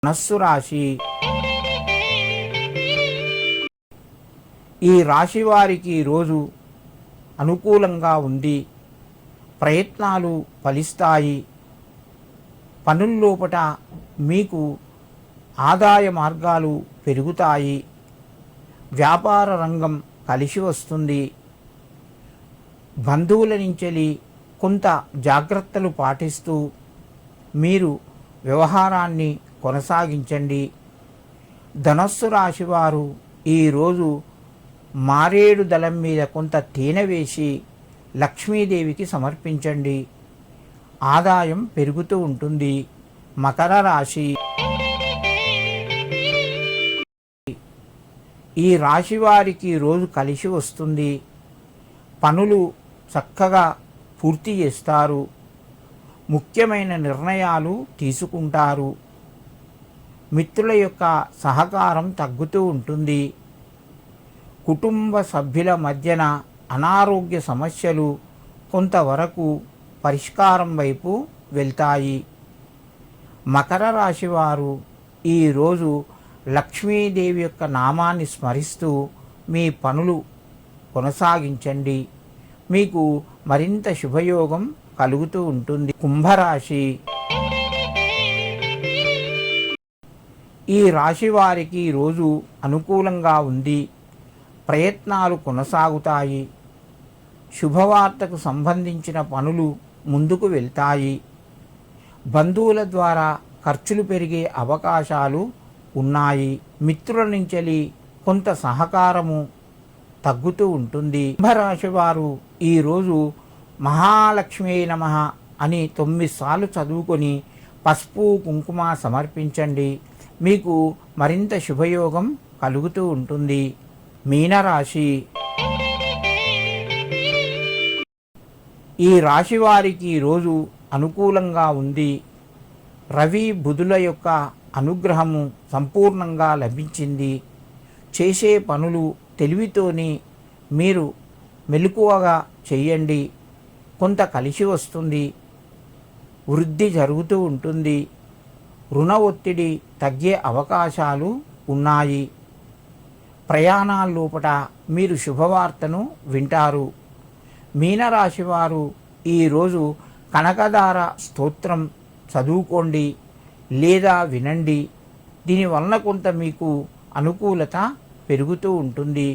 ధనస్సు రాశి. ఈ రాశి వారికి రోజు అనుకూలంగా ఉంది. ప్రయత్నాలు ఫలిస్తాయి. పనుల్లోపట మీకు ఆదాయ మార్గాలు పెరుగుతాయి. వ్యాపార రంగం కలిసి వస్తుంది. బంధువుల నుంచి కొంత జాగ్రత్తలు పాటిస్తూ మీరు వ్యవహారాన్ని కొనసాగించండి. ధనస్సు రాశి వారు ఈరోజు మారేడు దళం మీద కొంత తేనె వేసి లక్ష్మీదేవికి సమర్పించండి. ఆదాయం పెరుగుతూ ఉంటుంది. మకర రాశి. ఈ రాశి వారికి రోజు కలిసి వస్తుంది. పనులు చక్కగా పూర్తి చేస్తారు. ముఖ్యమైన నిర్ణయాలు తీసుకుంటారు. మిత్రుల యొక్క సహకారం తగ్గుతూ ఉంటుంది. కుటుంబ సభ్యుల మధ్యన అనారోగ్య సమస్యలు కొంతవరకు పరిష్కారం వైపు వెళ్తాయి. మకర రాశి వారు ఈరోజు లక్ష్మీదేవి యొక్క నామాన్ని స్మరిస్తూ మీ పనులు కొనసాగించండి. మీకు మరింత శుభయోగం కలుగుతూ ఉంటుంది. కుంభరాశి. ఈ రాశి వారికి రోజు అనుకూలంగా ఉంది. ప్రయత్నాలు కొనసాగుతాయి. శుభవార్తకు సంబంధించిన పనులు ముందుకు వెళ్తాయి. బంధువుల ద్వారా ఖర్చులు పెరిగే అవకాశాలు ఉన్నాయి. మిత్రుల నుంచి కొంత సహకారము తగ్గుతూ ఉంటుంది. కుంభరాశి వారు ఈరోజు మహాలక్ష్మీ నమః అని 9 సార్లు చదువుకొని పసుపు కుంకుమ సమర్పించండి. మీకు మరింత శుభయోగం కలుగుతూ ఉంటుంది. మీనరాశి. ఈ రాశి వారికి రోజు అనుకూలంగా ఉంది. రవి బుధుల యొక్క అనుగ్రహము సంపూర్ణంగా లభించింది. చేసే పనులు తెలివితోని మీరు మెలకువగా చేయండి. కొంత కలిసి వస్తుంది. వృద్ధి జరుగుతూ ఉంటుంది. రుణ ఒత్తిడి తగ్గే అవకాశాలు ఉన్నాయి. ప్రయాణాల్లోపట మీరు శుభవార్తను వింటారు. మీనరాశి వారు ఈరోజు కనకదార స్తోత్రం చదువుకోండి లేదా వినండి. దీనివలన కొంత మీకు అనుకూలత పెరుగుతూ ఉంటుంది.